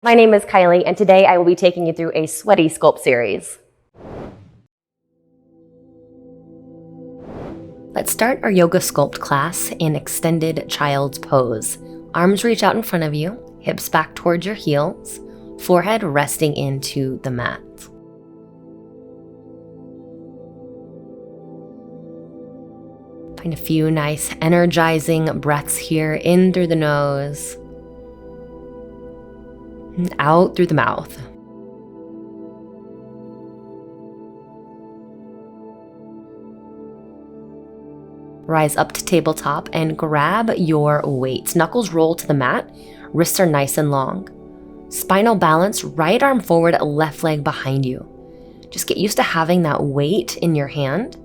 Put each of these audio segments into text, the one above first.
My name is Kylie, and today I will be taking you through a sweaty Sculpt series. Let's start our yoga Sculpt class in extended child's pose. Arms reach out in front of you, hips back towards your heels, forehead resting into the mat. Find a few nice energizing breaths here, in through the nose, and out through the mouth. Rise up to tabletop and grab your weights. Knuckles roll to the mat, wrists are nice and long. Spinal balance, right arm forward, left leg behind you. Just get used to having that weight in your hand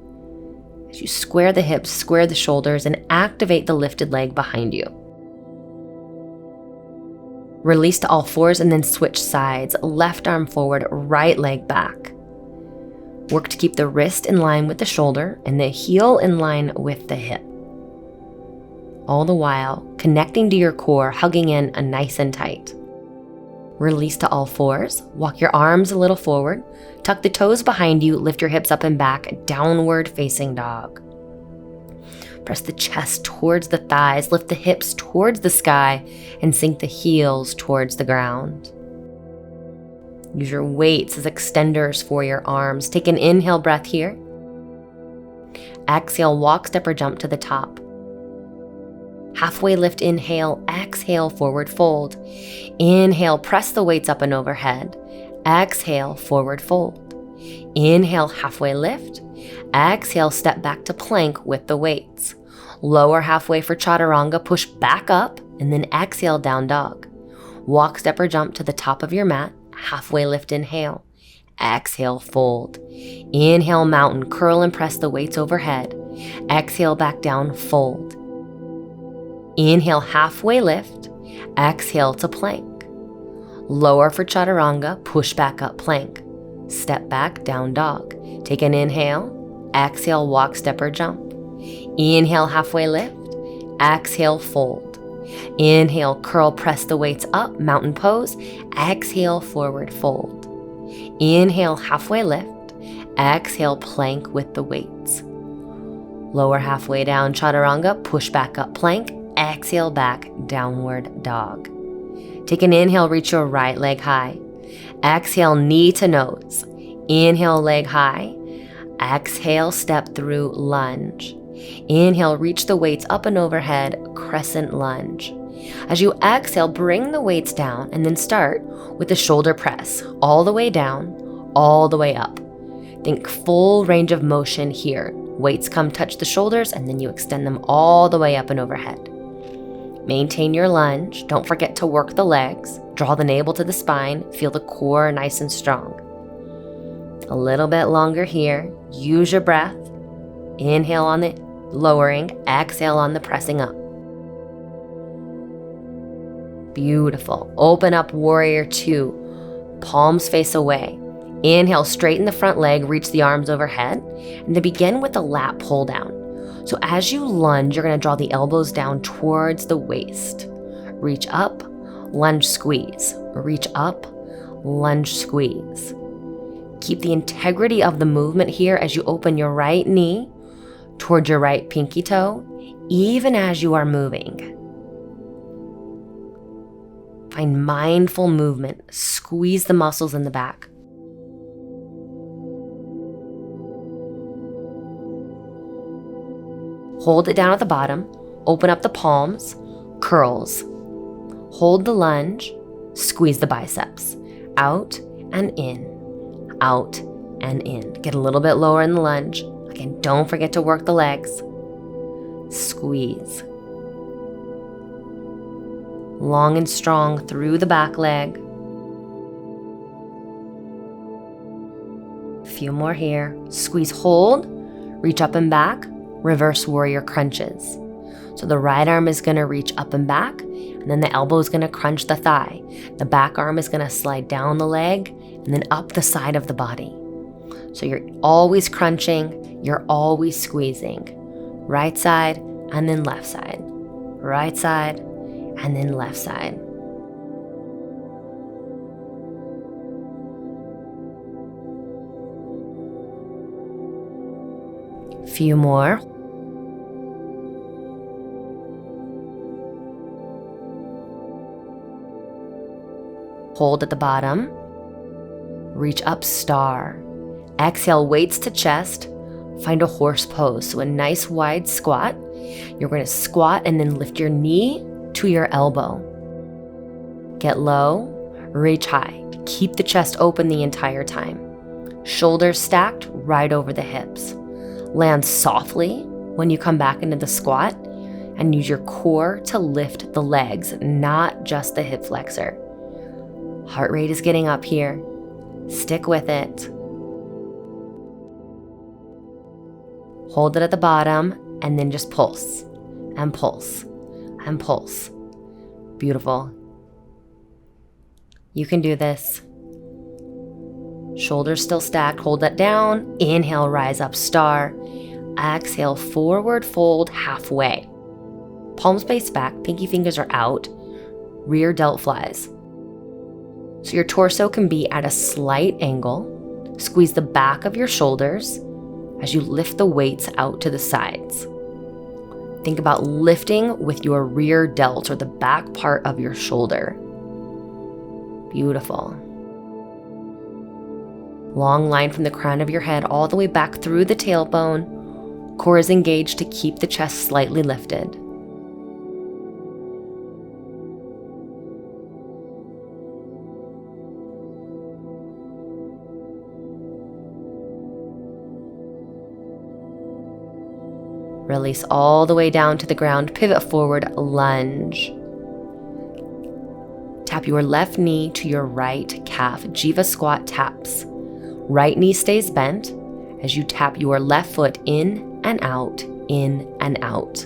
as you square the hips, square the shoulders, and activate the lifted leg behind you. Release to all fours and then switch sides. Left arm forward, right leg back. Work to keep the wrist in line with the shoulder and the heel in line with the hip. All the while, connecting to your core, hugging in nice and tight. Release to all fours. Walk your arms a little forward. Tuck the toes behind you. Lift your hips up and back. Downward facing dog. Press the chest towards the thighs. Lift the hips towards the sky and sink the heels towards the ground. Use your weights as extenders for your arms. Take an inhale breath here. Exhale, walk, step, or jump to the top. Halfway lift, inhale, exhale, forward fold. Inhale, press the weights up and overhead. Exhale, forward fold. Inhale, halfway lift. Exhale, step back to plank with the weights. Lower halfway for chaturanga, push back up, and then exhale, down dog. Walk, step, or jump to the top of your mat. Halfway lift, inhale. Exhale, fold. Inhale, mountain, curl and press the weights overhead. Exhale, back down, fold. Inhale, halfway lift. Exhale to plank. Lower for chaturanga, push back up, plank. Step back, down dog. Take an inhale. Exhale, walk, step, or jump. Inhale, halfway lift. Exhale, fold. Inhale, curl, press the weights up, mountain pose. Exhale, forward fold. Inhale, halfway lift. Exhale, plank with the weights. Lower halfway down, chaturanga, push back up, plank. Exhale, back, downward dog. Take an inhale, reach your right leg high. Exhale, knee to nose. Inhale, leg high. Exhale, step through lunge. Inhale, reach the weights up and overhead, crescent lunge. As you exhale, bring the weights down and then start with the shoulder press, all the way down, all the way up. Think full range of motion here. Weights come touch the shoulders and then you extend them all the way up and overhead. Maintain your lunge. Don't forget to work the legs. Draw the navel to the spine. Feel the core nice and strong. A little bit longer here. Use your breath. Inhale on the lowering. Exhale on the pressing up. Beautiful. Open up warrior two. Palms face away. Inhale, straighten the front leg. Reach the arms overhead. And then begin with a lat pull down. So as you lunge, you're going to draw the elbows down towards the waist. Reach up, lunge, squeeze. Reach up, lunge, squeeze. Keep the integrity of the movement here as you open your right knee towards your right pinky toe, even as you are moving. Find mindful movement. Squeeze the muscles in the back. Hold it down at the bottom, open up the palms, curls. Hold the lunge, squeeze the biceps. Out and in, out and in. Get a little bit lower in the lunge. Again, don't forget to work the legs. Squeeze. Long and strong through the back leg. A few more here. Squeeze, hold, reach up and back. Reverse warrior crunches. So the right arm is going to reach up and back, and then the elbow is going to crunch the thigh. The back arm is going to slide down the leg and then up the side of the body. So you're always crunching, you're always squeezing. Right side and then left side. Right side and then left side. Few more. Hold at the bottom. Reach up, star. Exhale, weights to chest. Find a horse pose, so a nice wide squat. You're going to squat and then lift your knee to your elbow. Get low, reach high. Keep the chest open the entire time. Shoulders stacked right over the hips. Land softly when you come back into the squat and use your core to lift the legs, not just the hip flexor. Heart rate is getting up here. Stick with it. Hold it at the bottom and then just pulse and pulse and pulse. Beautiful. You can do this. Shoulders still stacked. Hold that down. Inhale, rise up, star. Exhale, forward fold halfway. Palms face back, pinky fingers are out. Rear delt flies. So your torso can be at a slight angle. Squeeze the back of your shoulders as you lift the weights out to the sides. Think about lifting with your rear delt or the back part of your shoulder. Beautiful. Long line from the crown of your head all the way back through the tailbone. Core is engaged to keep the chest slightly lifted. Release all the way down to the ground. Pivot forward, lunge. Tap your left knee to your right calf. Jiva squat taps. Right knee stays bent as you tap your left foot in and out, in and out.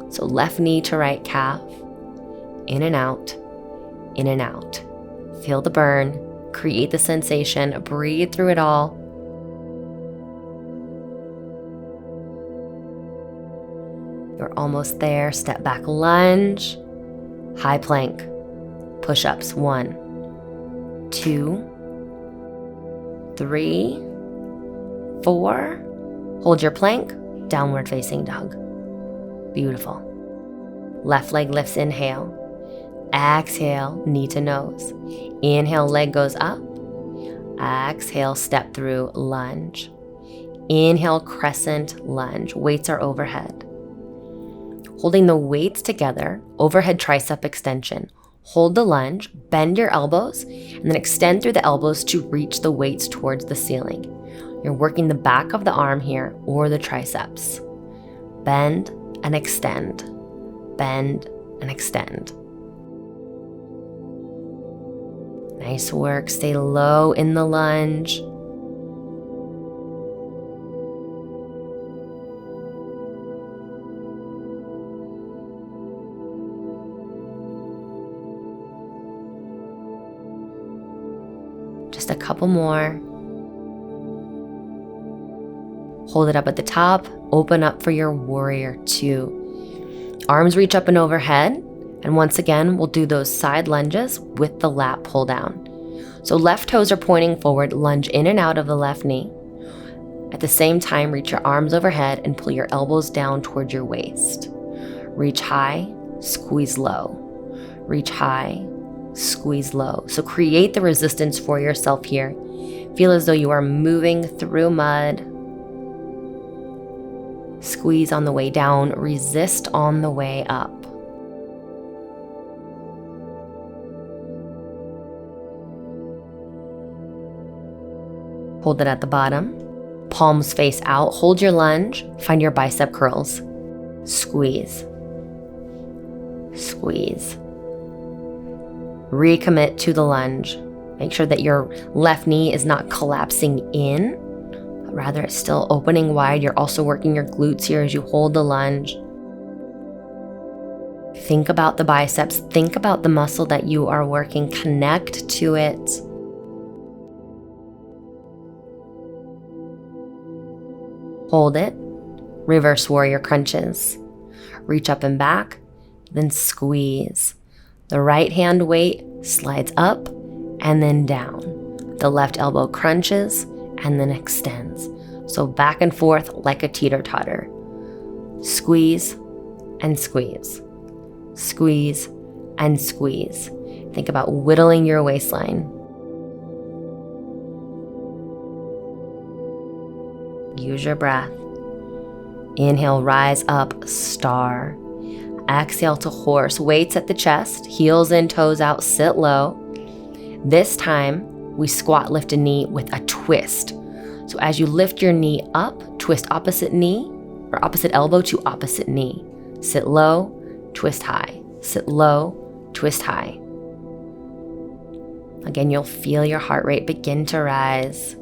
So left knee to right calf, in and out, in and out. Feel the burn, create the sensation, breathe through it all. You're almost there. Step back, lunge, high plank, push-ups. 1, 2, 3, 4. Hold your plank, downward facing dog. Beautiful. Left leg lifts, inhale. Exhale, knee to nose. Inhale, leg goes up. Exhale, step through, lunge. Inhale, crescent lunge. Weights are overhead. Holding the weights together, overhead tricep extension. Hold the lunge, bend your elbows, and then extend through the elbows to reach the weights towards the ceiling. You're working the back of the arm here or the triceps. Bend and extend. Bend and extend. Nice work. Stay low in the lunge. Just a couple more. Hold it up at the top. Open up for your warrior 2. Arms reach up and overhead. And once again, we'll do those side lunges with the lat pull down. So left toes are pointing forward. Lunge in and out of the left knee. At the same time, reach your arms overhead and pull your elbows down towards your waist. Reach high, squeeze low. Reach high, squeeze low. So create the resistance for yourself here. Feel as though you are moving through mud. Squeeze on the way down, resist on the way up. Hold it at the bottom. Palms face out. Hold your lunge. Find your bicep curls. Squeeze. Squeeze. Recommit to the lunge. Make sure that your left knee is not collapsing in, but rather it's still opening wide. You're also working your glutes here as you hold the lunge. Think about the biceps. Think about the muscle that you are working. Connect to it. Hold it. Reverse warrior crunches. Reach up and back, then squeeze. The right hand weight slides up and then down. The left elbow crunches and then extends. So back and forth like a teeter-totter. Squeeze and squeeze. Squeeze and squeeze. Think about whittling your waistline. Use your breath. Inhale, rise up, star. Exhale to horse. Weights at the chest, heels in, toes out, sit low. This time, we squat, lift a knee with a twist. So as you lift your knee up, twist opposite knee, or opposite elbow to opposite knee. Sit low, twist high. Sit low, twist high. Again, you'll feel your heart rate begin to rise.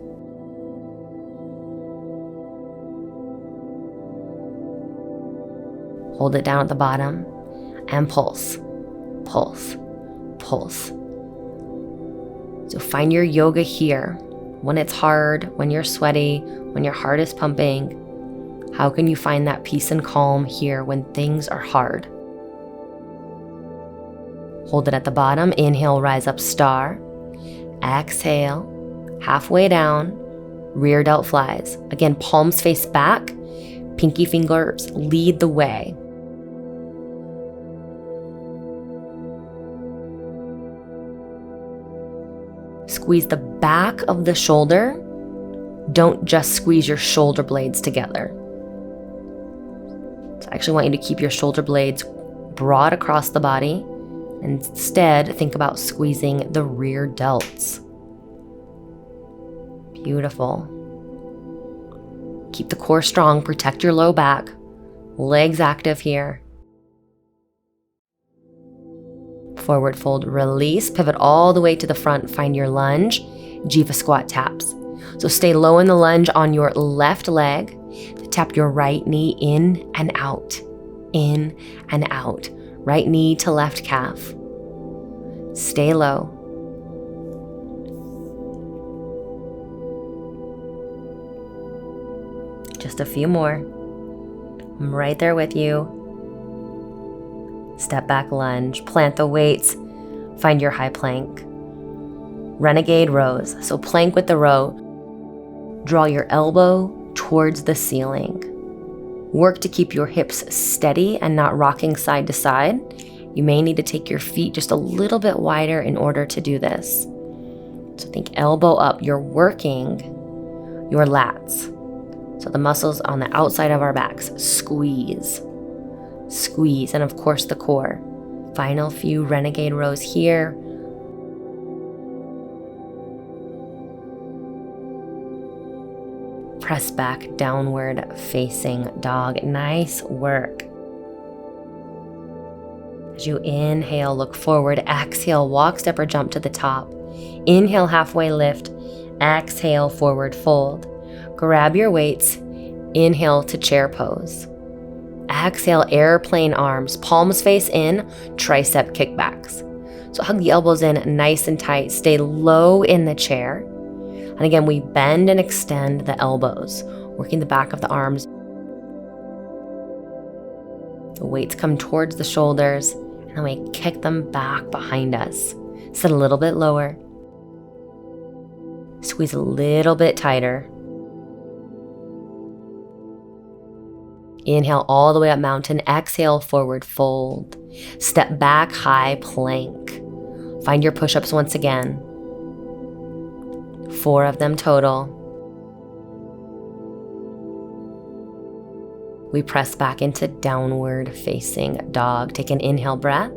Hold it down at the bottom and pulse, pulse, pulse. So find your yoga here. When it's hard, when you're sweaty, when your heart is pumping, how can you find that peace and calm here when things are hard? Hold it at the bottom. Inhale, rise up, star. Exhale, halfway down, rear delt flies. Again, palms face back, pinky fingers lead the way. Squeeze the back of the shoulder. Don't just squeeze your shoulder blades together. So I actually want you to keep your shoulder blades broad across the body. Instead, think about squeezing the rear delts. Beautiful. Keep the core strong, protect your low back. Legs active here. Forward fold, release, pivot all the way to the front, find your lunge, Jiva squat taps. So stay low in the lunge on your left leg, tap your right knee in and out, right knee to left calf. Stay low. Just a few more. I'm right there with you. Step back lunge, plant the weights, find your high plank. Renegade rows, so plank with the row. Draw your elbow towards the ceiling. Work to keep your hips steady and not rocking side to side. You may need to take your feet just a little bit wider in order to do this. So think elbow up, you're working your lats. So the muscles on the outside of our backs, squeeze. Squeeze, and of course the core. Final few renegade rows here. Press back, downward facing dog. Nice work. As you inhale, look forward. Exhale, walk, step, or jump to the top. Inhale, halfway lift. Exhale, forward fold. Grab your weights. Inhale to chair pose. Exhale, airplane arms, palms face in, tricep kickbacks. So hug the elbows in nice and tight. Stay low in the chair. And again, we bend and extend the elbows, working the back of the arms. The weights come towards the shoulders, and then we kick them back behind us. Sit a little bit lower. Squeeze a little bit tighter. Inhale all the way up mountain. Exhale, forward fold. Step back, high plank. Find your push-ups once again. 4 of them total. We press back into downward facing dog. Take an inhale breath.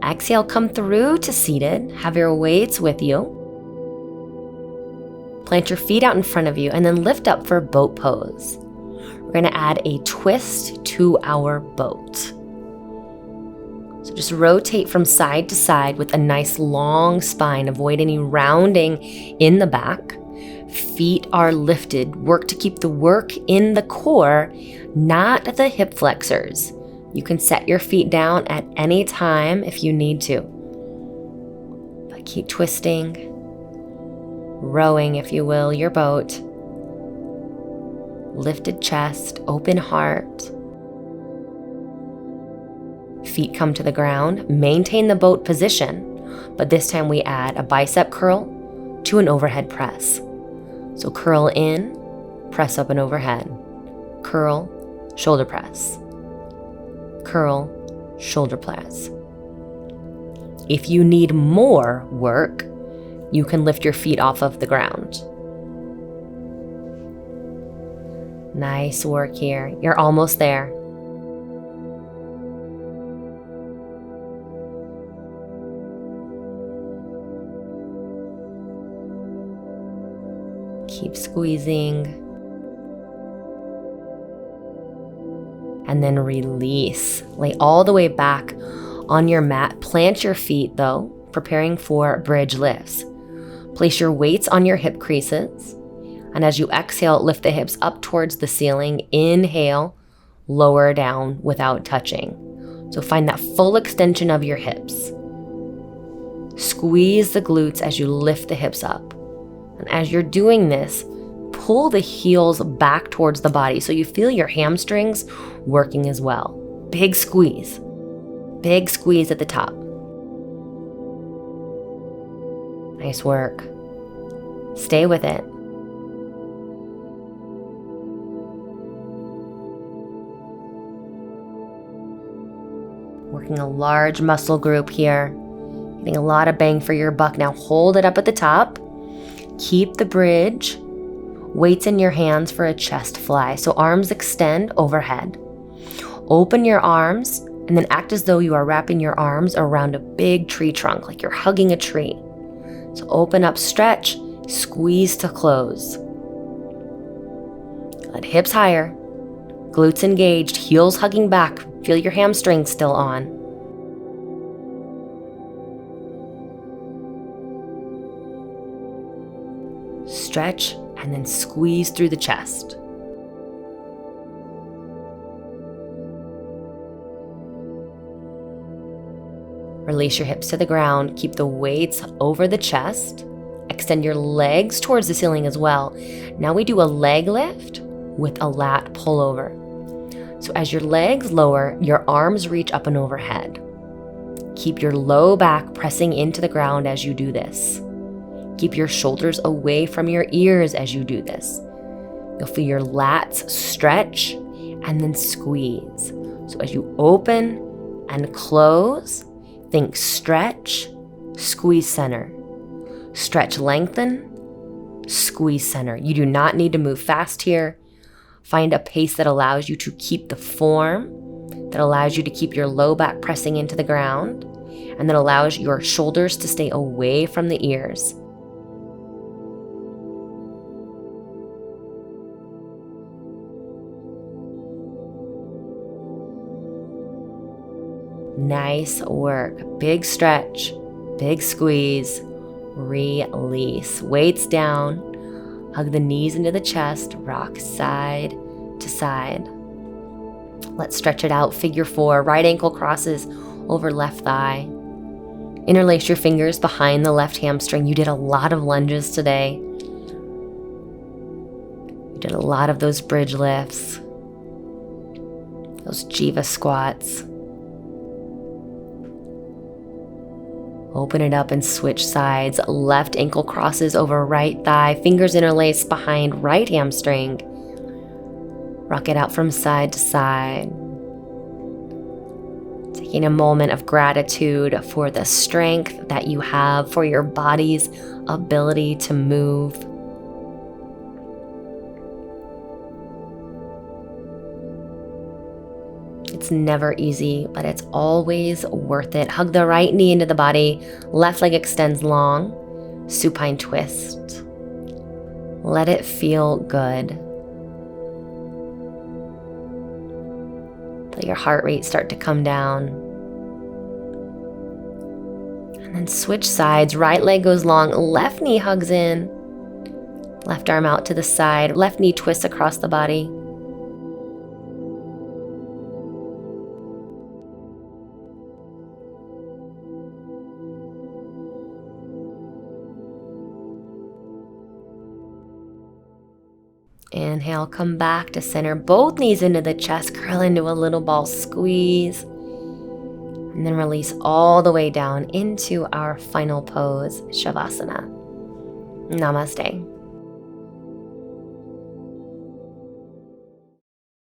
Exhale, come through to seated. Have your weights with you. Plant your feet out in front of you and then lift up for boat pose. We're going to add a twist to our boat. So just rotate from side to side with a nice long spine. Avoid any rounding in the back. Feet are lifted. Work to keep the work in the core, not the hip flexors. You can set your feet down at any time if you need to. But keep twisting, rowing, if you will, your boat. Lifted chest, open heart. Feet come to the ground. Maintain the boat position, but this time we add a bicep curl to an overhead press. So curl in, press up and overhead. Curl, shoulder press. Curl, shoulder press. If you need more work, you can lift your feet off of the ground. Nice work here. You're almost there. Keep squeezing. And then release. Lay all the way back on your mat. Plant your feet though, preparing for bridge lifts. Place your weights on your hip creases. And as you exhale, lift the hips up towards the ceiling. Inhale, lower down without touching. So find that full extension of your hips. Squeeze the glutes as you lift the hips up. And as you're doing this, pull the heels back towards the body so you feel your hamstrings working as well. Big squeeze. Big squeeze at the top. Nice work. Stay with it. Working a large muscle group here. Getting a lot of bang for your buck. Now hold it up at the top. Keep the bridge. Weights in your hands for a chest fly. So arms extend overhead. Open your arms and then act as though you are wrapping your arms around a big tree trunk, like you're hugging a tree. So open up, stretch, squeeze to close. Let hips higher, glutes engaged, heels hugging back. Feel your hamstrings still on. Stretch and then squeeze through the chest. Release your hips to the ground. Keep the weights over the chest. Extend your legs towards the ceiling as well. Now we do a leg lift with a lat pullover. So as your legs lower, your arms reach up and overhead. Keep your low back pressing into the ground as you do this. Keep your shoulders away from your ears as you do this. You'll feel your lats stretch and then squeeze. So as you open and close, think stretch, squeeze center. Stretch, lengthen, squeeze center. You do not need to move fast here. Find a pace that allows you to keep the form, that allows you to keep your low back pressing into the ground, and that allows your shoulders to stay away from the ears. Nice work. Big stretch, big squeeze, release. Weights down. Hug the knees into the chest. Rock side to side. Let's stretch it out. Figure 4. Right ankle crosses over left thigh. Interlace your fingers behind the left hamstring. You did a lot of lunges today. You did a lot of those bridge lifts. Those Jiva squats. Open it up and switch sides. Left ankle crosses over right thigh. Fingers interlace behind right hamstring. Rock it out from side to side. Taking a moment of gratitude for the strength that you have, for your body's ability to move. It's never easy, but it's always worth it. Hug the right knee into the body. Left leg extends long. Supine twist. Let it feel good. Let your heart rate start to come down. And then switch sides. Right leg goes long. Left knee hugs in. Left arm out to the side. Left knee twists across the body. Inhale, come back to center. Both knees into the chest. Curl into a little ball. Squeeze. And then release all the way down into our final pose, shavasana. Namaste.